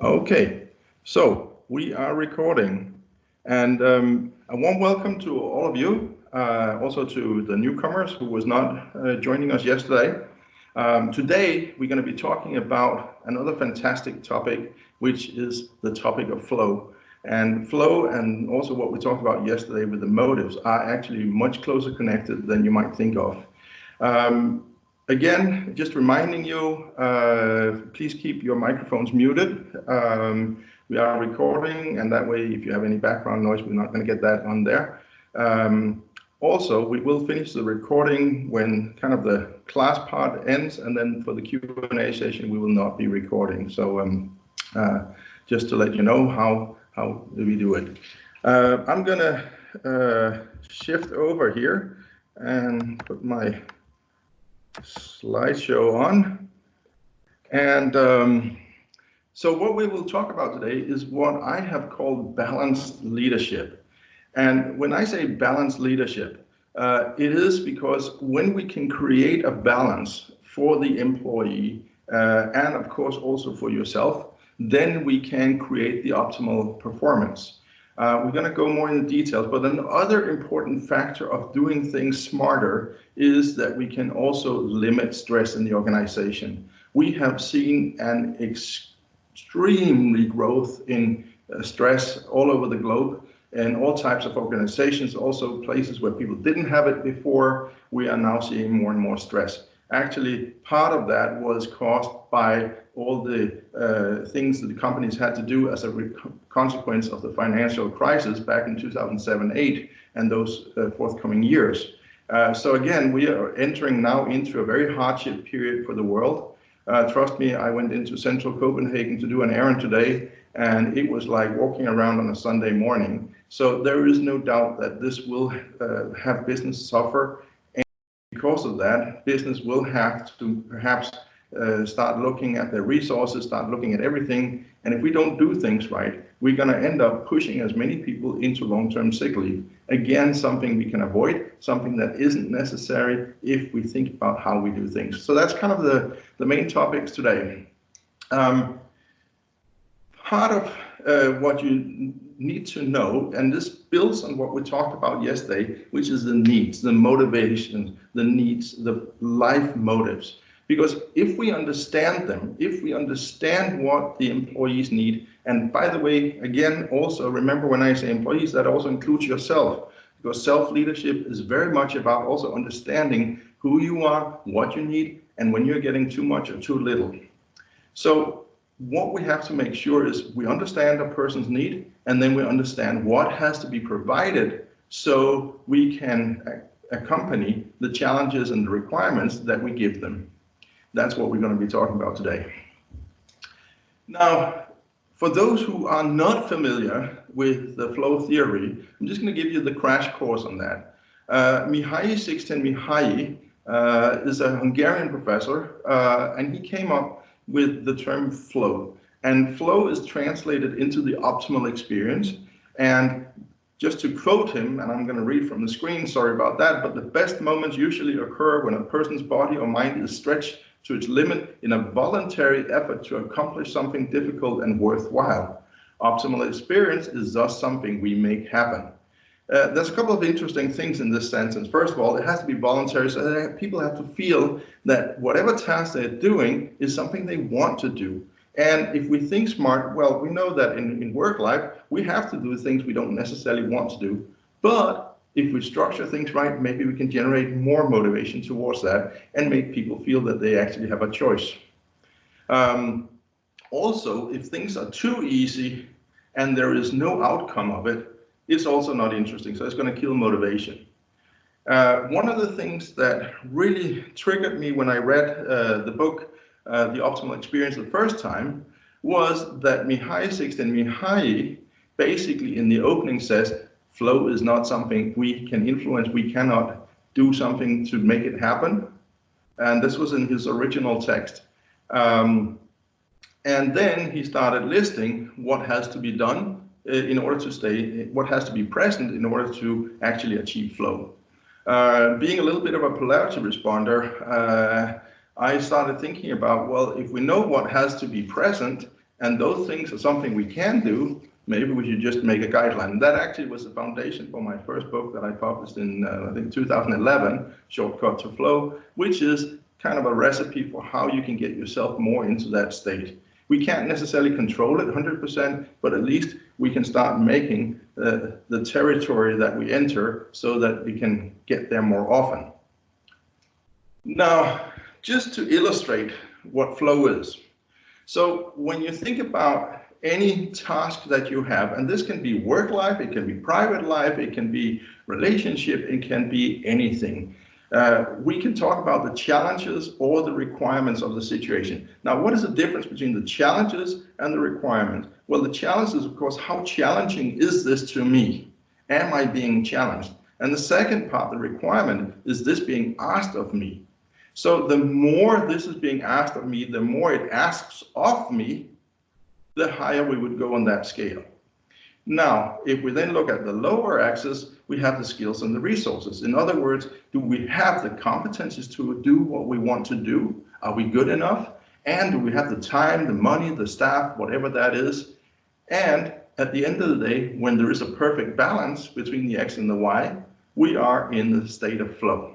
Okay, so we are recording, and a warm welcome to all of you, also to the newcomers who was not joining us yesterday. Today we're going to be talking about another fantastic topic, which is the topic of flow. And flow, and also what we talked about yesterday with the motives, are actually much closer connected than you might think of. Again, just reminding you, please keep your microphones muted. We are recording, and that way, if you have any background noise, we're not going to get that on there. Also, we will finish the recording when kind of the class part ends, and then for the Q&A session, we will not be recording. So just to let you know how we do it. I'm going to shift over here and put my slideshow on, and so what we will talk about today is what I have called balanced leadership. And when I say balanced leadership, it is because when we can create a balance for the employee and of course also for yourself, then we can create the optimal performance. We're going to go more into details, but another important factor of doing things smarter is that we can also limit stress in the organization. We have seen an extremely growth in stress all over the globe and all types of organizations, also places where people didn't have it before. We are now seeing more and more stress. Actually, part of that was caused by all the things that the companies had to do as a consequence of the financial crisis back in 2007-8 and those forthcoming years. So again, we are entering now into a very hardship period for the world. Trust me, I went into central Copenhagen to do an errand today, and it was like walking around on a Sunday morning. So there is no doubt that this will have business suffer. Because of that, business will have to perhaps start looking at their resources, start looking at everything. And if we don't do things right, we're going to end up pushing as many people into long-term sick leave. Again, something we can avoid, something that isn't necessary if we think about how we do things. So that's kind of the main topics today. Part of what you need to know, and this builds on what we talked about yesterday, which is the needs, the motivation, the needs, the life motives. Because if we understand them, if we understand what the employees need, and by the way, again, also remember when I say employees, that also includes yourself, because self-leadership is very much about also understanding who you are, what you need, and when you're getting too much or too little. So what we have to make sure is we understand a person's need, and then we understand what has to be provided so we can accompany the challenges and the requirements that we give them. That's what we're going to be talking about today. Now, for those who are not familiar with the flow theory, I'm just going to give you the crash course on that. Mihaly Csikszentmihalyi is a Hungarian professor, and he came up with the term flow. And flow is translated into the optimal experience. And just to quote him, and I'm going to read from the screen, sorry about that, but the best moments usually occur when a person's body or mind is stretched to its limit in a voluntary effort to accomplish something difficult and worthwhile. Optimal experience is thus something we make happen. There's a couple of interesting things in this sentence. First of all, it has to be voluntary, so that people have to feel that whatever task they're doing is something they want to do. And if we think smart, well, we know that in work life, we have to do things we don't necessarily want to do. But if we structure things right, maybe we can generate more motivation towards that and make people feel that they actually have a choice. Also, if things are too easy and there is no outcome of it, it's also not interesting, so it's going to kill motivation. One of the things that really triggered me when I read the book, The Optimal Experience, the first time, was that Mihaly Csikszentmihalyi basically in the opening says, flow is not something we can influence, we cannot do something to make it happen. And this was in his original text. And then he started listing what has to be done in order to stay, what has to be present in order to actually achieve flow. Being a little bit of a polarity responder, I started thinking about, well, if we know what has to be present and those things are something we can do, maybe we should just make a guideline. And that actually was the foundation for my first book that I published in, I think, 2011, Shortcut to Flow, which is kind of a recipe for how you can get yourself more into that state. We can't necessarily control it 100%, but at least we can start making the territory that we enter so that we can get there more often. Now, just to illustrate what flow is. So when you think about any task that you have, and this can be work life, it can be private life, it can be relationship, it can be anything. We can talk about the challenges or the requirements of the situation. Now, what is the difference between the challenges and the requirements? Well, the challenge is, of course, how challenging is this to me? Am I being challenged? And the second part, the requirement, is this being asked of me? So the more this is being asked of me, the more it asks of me, the higher we would go on that scale. Now, if we then look at the lower axis, we have the skills and the resources. In other words, do we have the competencies to do what we want to do? Are we good enough? And do we have the time, the money, the staff, whatever that is? And at the end of the day, when there is a perfect balance between the X and the Y, we are in the state of flow.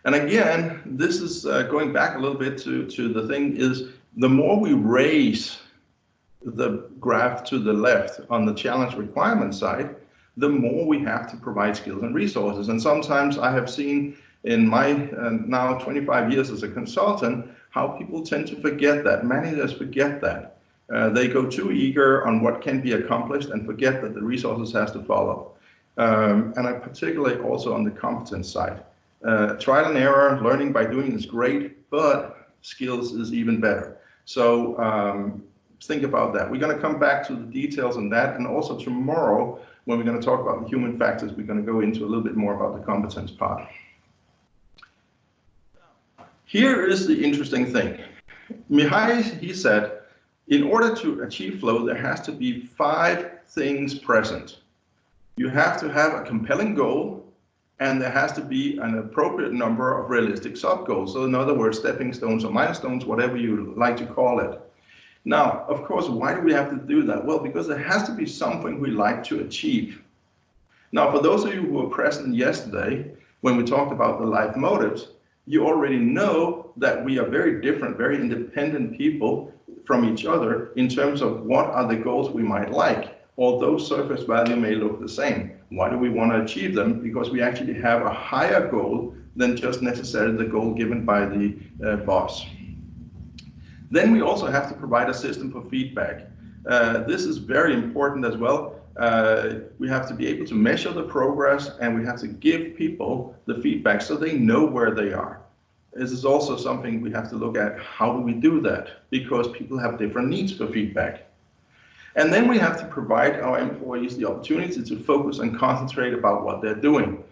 And again, this is going back a little bit to the thing is, the more we raise the graph to the left on the challenge requirement side, the more we have to provide skills and resources. And sometimes I have seen in my now 25 years as a consultant, how people tend to forget that. Managers forget that. They go too eager on what can be accomplished and forget that the resources has to follow. And I particularly also on the competence side. Trial and error, learning by doing is great, but skills is even better. So think about that. We're going to come back to the details on that, and also tomorrow when we're going to talk about the human factors, we're going to go into a little bit more about the competence part. Here is the interesting thing. Mihai, he said, in order to achieve flow, there has to be 5 things present. You have to have a compelling goal, and there has to be an appropriate number of realistic sub-goals. So in other words, stepping stones or milestones, whatever you like to call it. Now, of course, why do we have to do that? Well, because there has to be something we like to achieve. Now, for those of you who were present yesterday, when we talked about the life motives, you already know that we are very different, very independent people from each other in terms of what are the goals we might like, although surface value may look the same. Why do we want to achieve them? Because we actually have a higher goal than just necessarily the goal given by the boss. Then we also have to provide a system for feedback. This is very important as well. We have to be able to measure the progress, and we have to give people the feedback so they know where they are. This is also something we have to look at. How do we do that? Because people have different needs for feedback. And then we have to provide our employees the opportunity to focus and concentrate about what they're doing.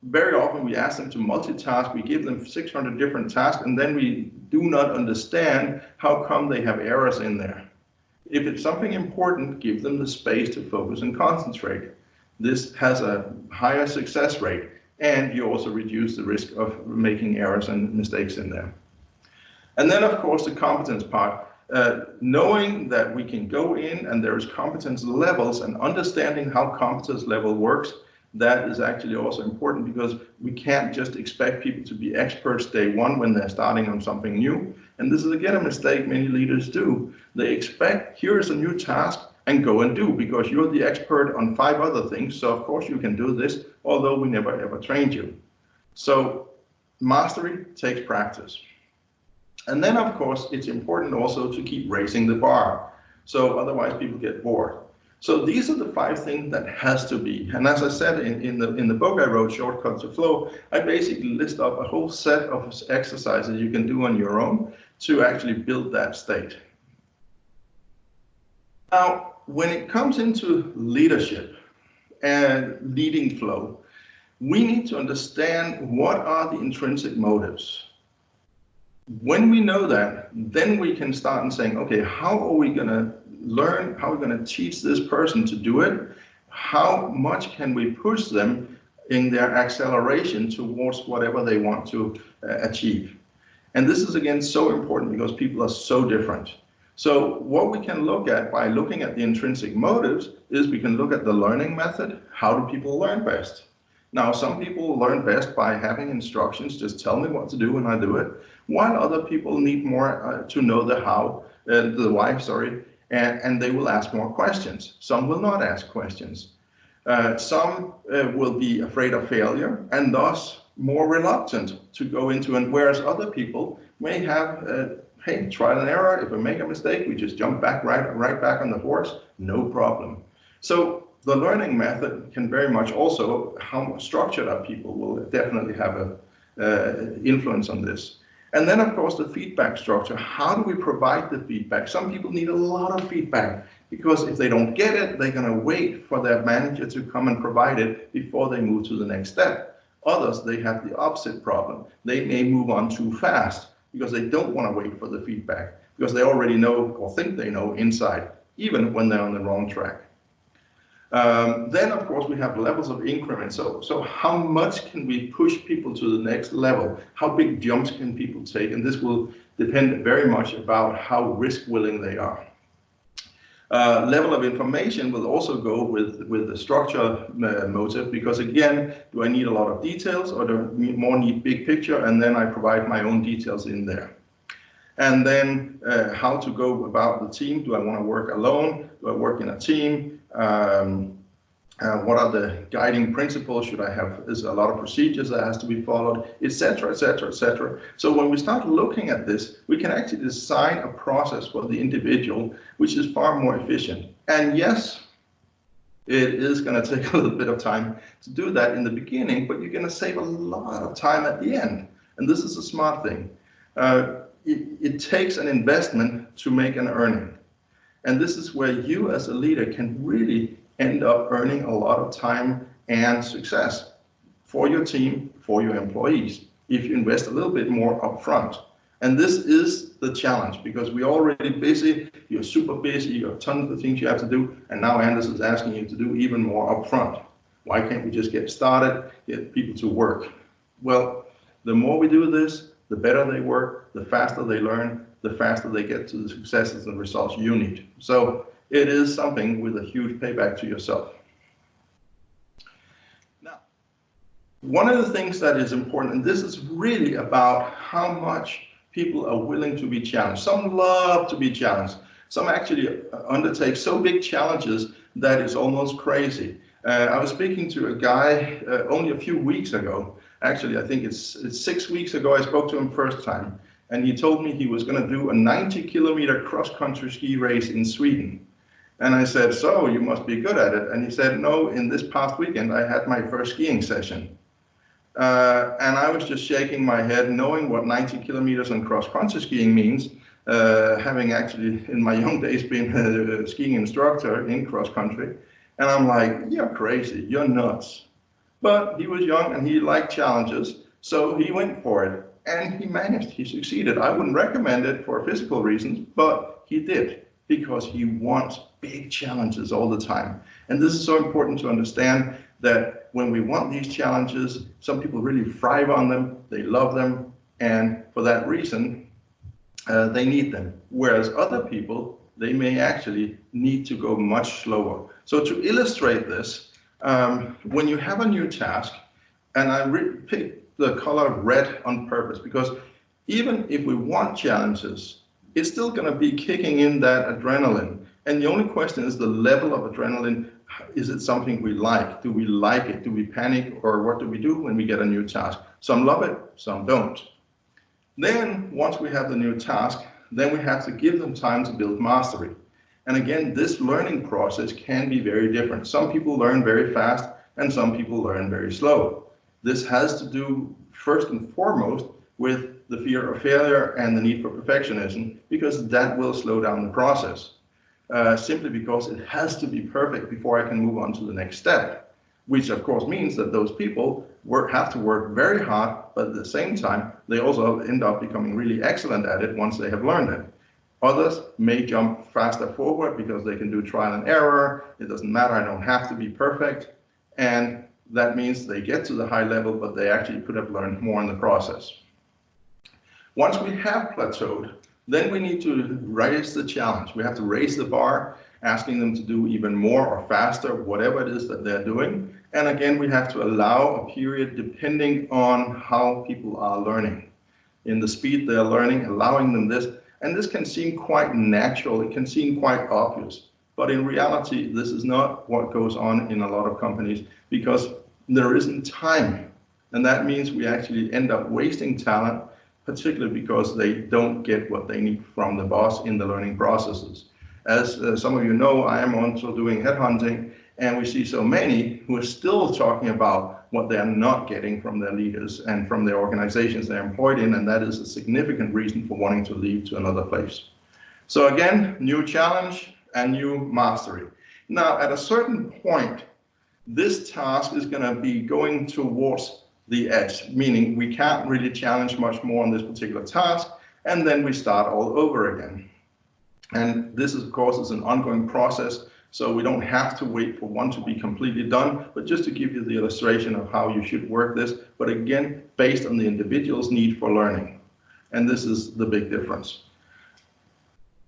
Very often we ask them to multitask, we give them 600 different tasks, and then we do not understand how come they have errors in there. If it's something important, give them the space to focus and concentrate. This has a higher success rate, and you also reduce the risk of making errors and mistakes in there. And then, of course, the competence part. Knowing that we can go in and there's competence levels, and understanding how competence level works, that is actually also important, because we can't just expect people to be experts day one when they're starting on something new. And this is again a mistake many leaders do. They expect, here is a new task, and go and do, because you're the expert on 5 other things, so of course you can do this, although we never ever trained you. So mastery takes practice. And then, of course, it's important also to keep raising the bar. So otherwise people get bored. So these are the 5 things that has to be. And as I said in the book I wrote, Shortcut to Flow, I basically list up a whole set of exercises you can do on your own to actually build that state. Now, when it comes into leadership and leading flow, we need to understand what are the intrinsic motives. When we know that, then we can start and saying, okay, how are we going to learn? How are we going to teach this person to do it? How much can we push them in their acceleration towards whatever they want to achieve. And this is again so important because people are so different. So what we can look at by looking at the intrinsic motives is we can look at the learning method. How do people learn best? Now, some people learn best by having instructions, just tell me what to do and I do it, while other people need more to know the how, the why, sorry, and they will ask more questions. Some will not ask questions. Some will be afraid of failure and thus more reluctant to go into, and whereas other people may have, hey, trial and error. If we make a mistake, we just jump back right back on the horse, no problem. So the learning method can very much also, how structured are people will definitely have a influence on this. And then of course the feedback structure, how do we provide the feedback? Some people need a lot of feedback because if they don't get it, they're gonna wait for their manager to come and provide it before they move to the next step. Others, they have the opposite problem. They may move on too fast because they don't want to wait for the feedback, because they already know or think they know inside, even when they're on the wrong track. Then, of course, we have levels of increment. So how much can we push people to the next level? How big jumps can people take? And this will depend very much about how risk willing they are. Level of information will also go with the structure motive, because again, do I need a lot of details or do I more need big picture, and then I provide my own details in there. And then how to go about the team. Do I want to work alone? Do I work in a team? What are the guiding principles? Should I have, is a lot of procedures that has to be followed, etc., etc., etc. So when we start looking at this, we can actually design a process for the individual, which is far more efficient. And yes, it is going to take a little bit of time to do that in the beginning, but you're going to save a lot of time at the end. And this is a smart thing. It takes an investment to make an earning. And this is where you as a leader can really end up earning a lot of time and success for your team, for your employees, if you invest a little bit more upfront. And this is the challenge, because we're already busy, you're super busy, you have tons of things you have to do, and now Anders is asking you to do even more upfront. Why can't we just get started, get people to work? Well, the more we do this, the better they work, the faster they learn, the faster they get to the successes and results you need. So it is something with a huge payback to yourself. Now, one of the things that is important, and this is really about how much people are willing to be challenged. Some love to be challenged. Some actually undertake so big challenges that it's almost crazy. I was speaking to a guy only a few weeks ago. Actually, I think it's 6 weeks ago I spoke to him first time. And he told me he was going to do a 90-kilometer cross-country ski race in Sweden. And I said, so you must be good at it. And he said, no, in this past weekend, I had my first skiing session. And I was just shaking my head, knowing what 90 kilometers on cross-country skiing means, having actually in my young days been a skiing instructor in cross-country. And I'm like, you're crazy, you're nuts. But he was young and he liked challenges, so he went for it. And he managed, he succeeded. I wouldn't recommend it for physical reasons, but he did, because he wants big challenges all the time. And this is so important to understand, that when we want these challenges, some people really thrive on them, they love them, and for that reason, they need them. Whereas other people, they may actually need to go much slower. So to illustrate this, when you have a new task, and I picked the color red on purpose, because even if we want challenges, it's still going to be kicking in that adrenaline. And the only question is the level of adrenaline. Is it something we like? Do we like it? Do we panic? Or what do we do when we get a new task? Some love it, some don't. Then once we have the new task, then we have to give them time to build mastery. And again, this learning process can be very different. Some people learn very fast and some people learn very slow. This has to do first and foremost with the fear of failure and the need for perfectionism, because that will slow down the process. Simply because it has to be perfect before I can move on to the next step, which of course means that those people have to work very hard, but at the same time, they also end up becoming really excellent at it once they have learned it. Others may jump faster forward because they can do trial and error. It doesn't matter, I don't have to be perfect. And that means they get to the high level, but they actually could have learned more in the process. Once we have plateaued, then we need to raise the challenge. We have to raise the bar, asking them to do even more or faster, whatever it is that they're doing. And again, we have to allow a period depending on how people are learning. In the speed they're learning, allowing them this. And this can seem quite natural, it can seem quite obvious. But in reality, this is not what goes on in a lot of companies because there isn't time. And that means we actually end up wasting talent, particularly because they don't get what they need from the boss in the learning processes. As some of you know, I am also doing headhunting, and we see so many who are still talking about what they are not getting from their leaders and from the organizations they're employed in, and that is a significant reason for wanting to leave to another place. So again, new challenge and new mastery. Now, at a certain point, this task is going to be going towards the edge, meaning we can't really challenge much more on this particular task, and then we start all over again. And this, of course, is an ongoing process, so we don't have to wait for one to be completely done, but just to give you the illustration of how you should work this, but again, based on the individual's need for learning. And this is the big difference.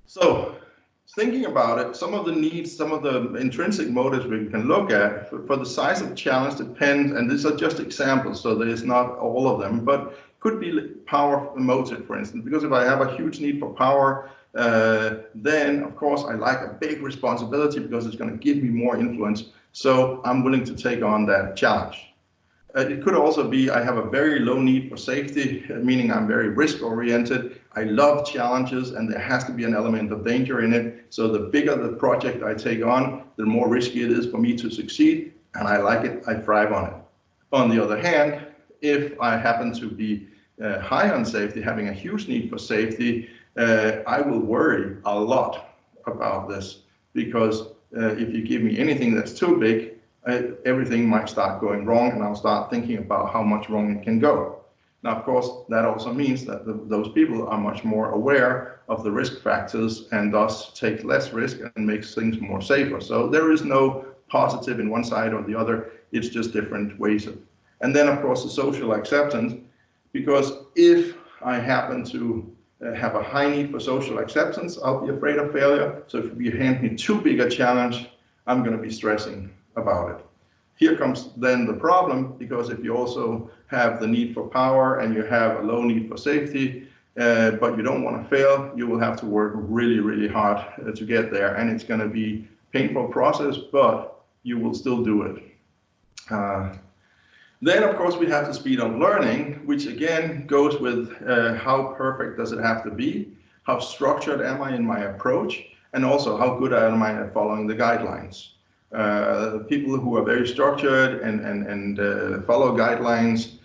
So, thinking about it, some of the needs, some of the intrinsic motives we can look at for the size of challenge depends, and these are just examples, so there's not all of them, but could be power motive, for instance, because if I have a huge need for power, then of course I like a big responsibility because it's going to give me more influence, so I'm willing to take on that challenge. It could also be I have a very low need for safety, meaning I'm very risk oriented. I love challenges and there has to be an element of danger in it. So the bigger the project I take on, the more risky it is for me to succeed, and I like it, I thrive on it. On the other hand, if I happen to be high on safety, having a huge need for safety, I will worry a lot about this because if you give me anything that's too big, everything might start going wrong, and I'll start thinking about how much wrong it can go. Now, of course, that also means that those people are much more aware of the risk factors and thus take less risk and makes things more safer. So there is no positive in one side or the other, it's just different ways of. And then, of course, the social acceptance, because if I happen to have a high need for social acceptance, I'll be afraid of failure. So if you hand me too big a challenge, I'm going to be stressing about it. Here comes then the problem, because if you also have the need for power and you have a low need for safety, but you don't want to fail, you will have to work really, really hard to get there. And it's going to be a painful process, but you will still do it. Then, of course, we have the speed of learning, which again goes with how perfect does it have to be, how structured am I in my approach, and also how good am I at following the guidelines. People who are very structured and follow guidelines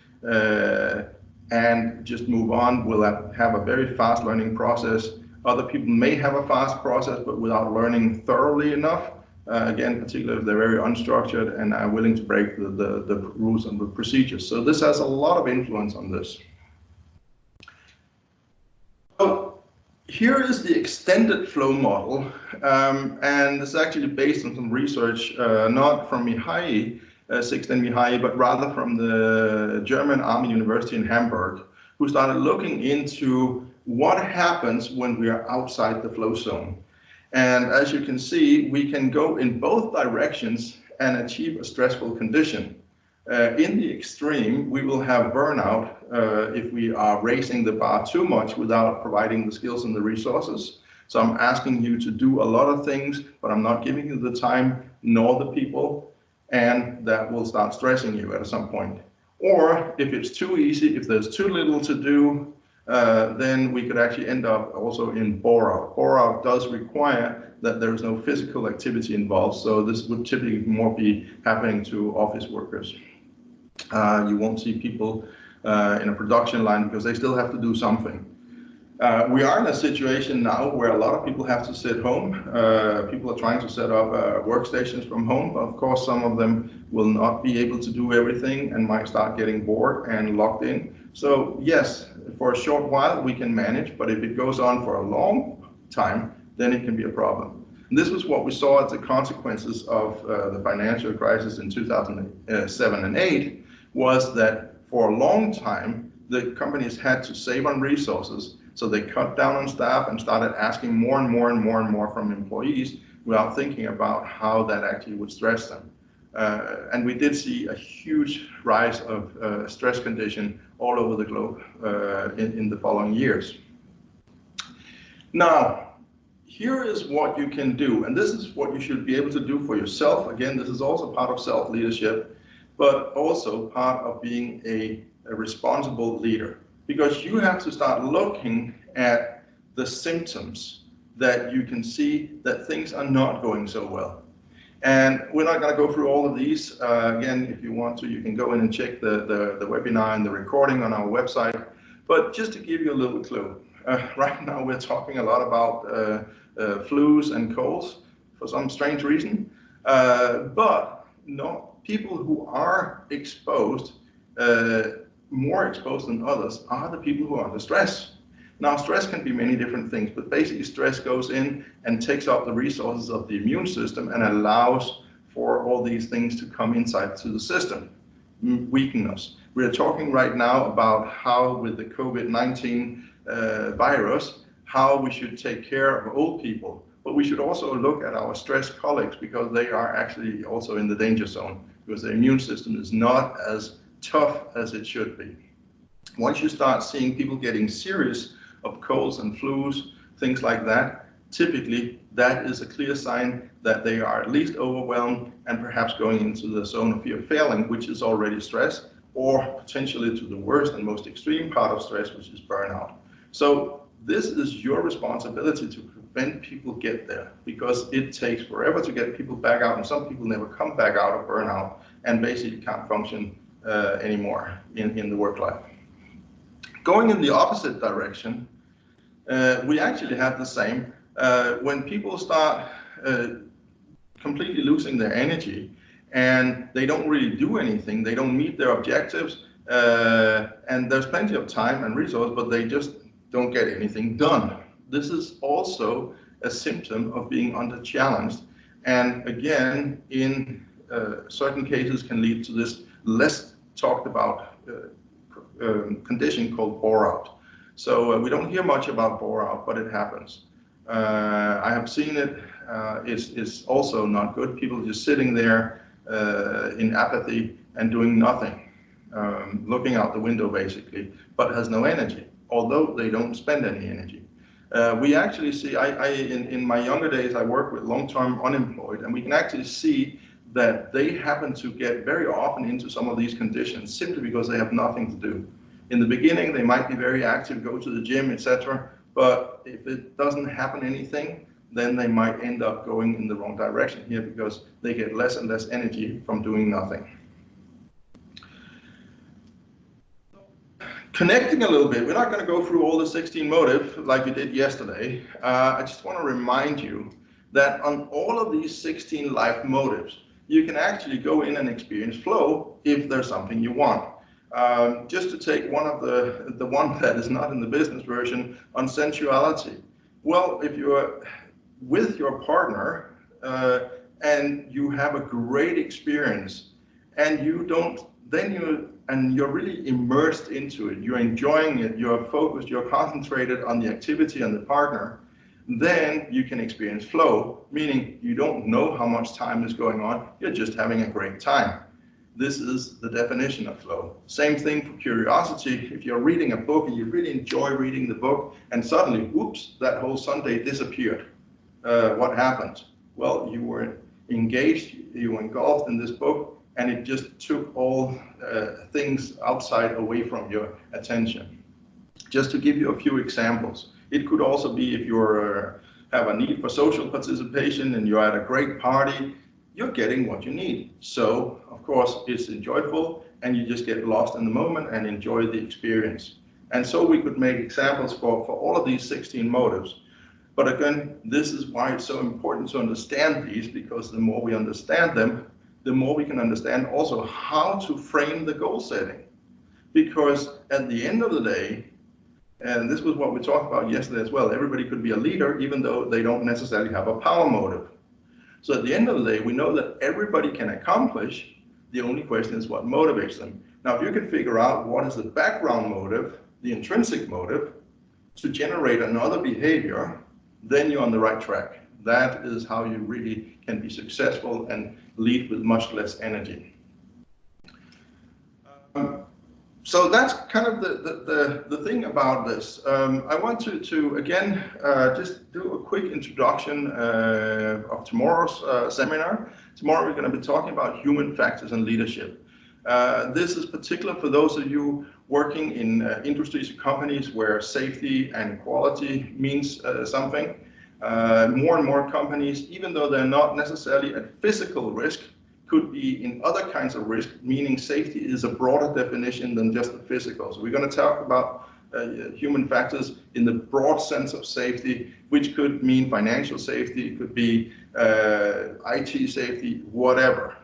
and just move on will have a very fast learning process. Other people may have a fast process, but without learning thoroughly enough. Again, particularly if they're very unstructured and are willing to break the rules and the procedures. So this has a lot of influence on this. So here is the extended flow model, and this is actually based on some research, not from Mihai, Sixten-Mihai, but rather from the German Army University in Hamburg, who started looking into what happens when we are outside the flow zone. And as you can see, we can go in both directions and achieve a stressful condition. In the extreme, we will have burnout if we are raising the bar too much without providing the skills and the resources. So I'm asking you to do a lot of things, but I'm not giving you the time nor the people, and that will start stressing you at some point. Or if it's too easy, if there's too little to do, then we could actually end up also in bore-out. Bore-out does require that there is no physical activity involved, so this would typically more be happening to office workers. You won't see people in a production line because they still have to do something. We are in a situation now where a lot of people have to sit home. People are trying to set up workstations from home. Of course, some of them will not be able to do everything and might start getting bored and locked in. So yes, for a short while we can manage, but if it goes on for a long time, then it can be a problem. And this was what we saw as the consequences of the financial crisis in 2007 and 8, was that for a long time, the companies had to save on resources, so they cut down on staff and started asking more and more and more and more from employees without thinking about how that actually would stress them. And we did see a huge rise of stress condition all over the globe in the following years. Now, here is what you can do, and this is what you should be able to do for yourself. Again, this is also part of self-leadership, but also part of being a responsible leader, because you have to start looking at the symptoms that you can see that things are not going so well. And we're not going to go through all of these. Again, if you want to, you can go in and check the webinar and the recording on our website. But just to give you a little clue, right now we're talking a lot about flus and colds for some strange reason. But no, people who are exposed, more exposed than others, are the people who are under stress. Now, stress can be many different things, but basically stress goes in and takes up the resources of the immune system and allows for all these things to come inside to the system, weaken us. We are talking right now about how, with the COVID-19 virus, how we should take care of old people. But we should also look at our stressed colleagues, because they are actually also in the danger zone, because the immune system is not as tough as it should be. Once you start seeing people getting serious of colds and flus, things like that, typically that is a clear sign that they are at least overwhelmed and perhaps going into the zone of fear failing, which is already stress, or potentially to the worst and most extreme part of stress, which is burnout. So this is your responsibility to prevent people get there, because it takes forever to get people back out, and some people never come back out of burnout and basically can't function anymore in the work life. Going in the opposite direction, we actually have the same. When people start completely losing their energy and they don't really do anything, they don't meet their objectives, and there's plenty of time and resource, but they just don't get anything done. This is also a symptom of being under-challenged, and again, in certain cases can lead to this less talked about condition called bore-out. So we don't hear much about bore-out, but it happens. I have seen it. It's also not good. People just sitting there in apathy and doing nothing, looking out the window basically, but has no energy, although they don't spend any energy. We actually see, in my younger days, I worked with long-term unemployed, and we can actually see that they happen to get very often into some of these conditions simply because they have nothing to do. In the beginning, they might be very active, go to the gym, etc. But if it doesn't happen anything, then they might end up going in the wrong direction here, because they get less and less energy from doing nothing. Connecting a little bit, we're not going to go through all the 16 motives like we did yesterday. I just want to remind you that on all of these 16 life motives, you can actually go in and experience flow if there's something you want. Just to take one of the one that is not in the business version on sensuality. Well, if you're with your partner and you have a great experience, and you don't, then you're really immersed into it, you're enjoying it, you're focused, you're concentrated on the activity and the partner, then you can experience flow, meaning you don't know how much time is going on, you're just having a great time. This is the definition of flow. Same thing for curiosity. If you're reading a book and you really enjoy reading the book, and suddenly, whoops, that whole Sunday disappeared. What happened? Well, you were engaged, you were engulfed in this book, and it just took all things outside away from your attention. Just to give you a few examples. It could also be if you have a need for social participation and you're at a great party, you're getting what you need. So, of course, it's enjoyable, and you just get lost in the moment and enjoy the experience. And so we could make examples for all of these 16 motives. But again, this is why it's so important to understand these, because the more we understand them, the more we can understand also how to frame the goal setting. Because at the end of the day, And this was what we talked about yesterday as well. Everybody could be a leader, even though they don't necessarily have a power motive. So at the end of the day, we know that everybody can accomplish. The only question is what motivates them. Now, if you can figure out what is the background motive, the intrinsic motive, to generate another behavior, then you're on the right track. That is how you really can be successful and lead with much less energy. So that's kind of the thing about this. I want to again, just do a quick introduction of tomorrow's seminar. Tomorrow we're going to be talking about human factors and leadership. This is particular for those of you working in industries or companies where safety and quality means something. More and more companies, even though they're not necessarily at physical risk, could be in other kinds of risk, meaning safety is a broader definition than just the physical. So we're going to talk about human factors in the broad sense of safety, which could mean financial safety, it could be IT safety, whatever.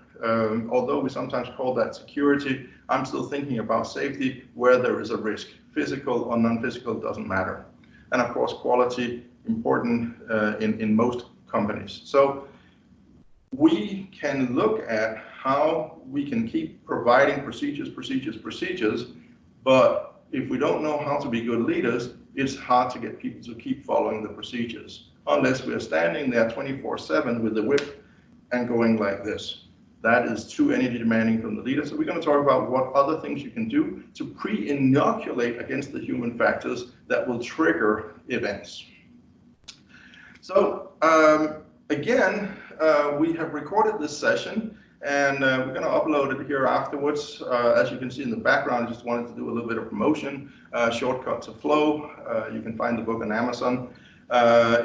Although we sometimes call that security, I'm still thinking about safety where there is a risk. Physical or non-physical doesn't matter. And of course, quality, important in most companies. So we can look at how we can keep providing procedures, but if we don't know how to be good leaders, it's hard to get people to keep following the procedures, unless we are standing there 24/7 with the whip and going like this. That is too energy demanding from the leader. So we're going to talk about what other things you can do to pre-inoculate against the human factors that will trigger events. So again, we have recorded this session, and we're going to upload it here afterwards. As you can see in the background, I just wanted to do a little bit of promotion. Shortcut to Flow. You can find the book on Amazon.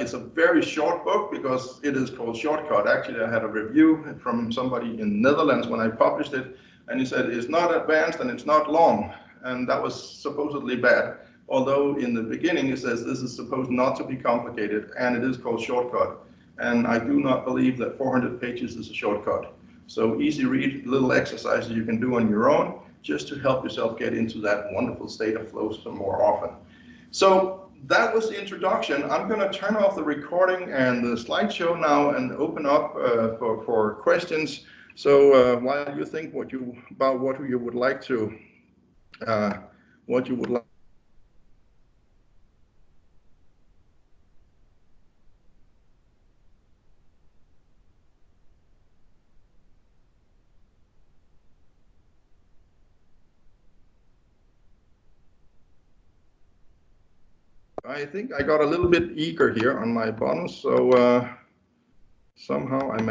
It's a very short book because it is called Shortcut. Actually, I had a review from somebody in the Netherlands when I published it, and he said it's not advanced and it's not long, and that was supposedly bad. Although in the beginning it says this is supposed not to be complicated, and it is called Shortcut. And I do not believe that 400 pages is a shortcut. So easy read, little exercises you can do on your own just to help yourself get into that wonderful state of flow some more often. So that was the introduction. I'm going to turn off the recording and the slideshow now and open up for questions. So while you think about what you would like to, I think I got a little bit eager here on my buttons, so somehow I managed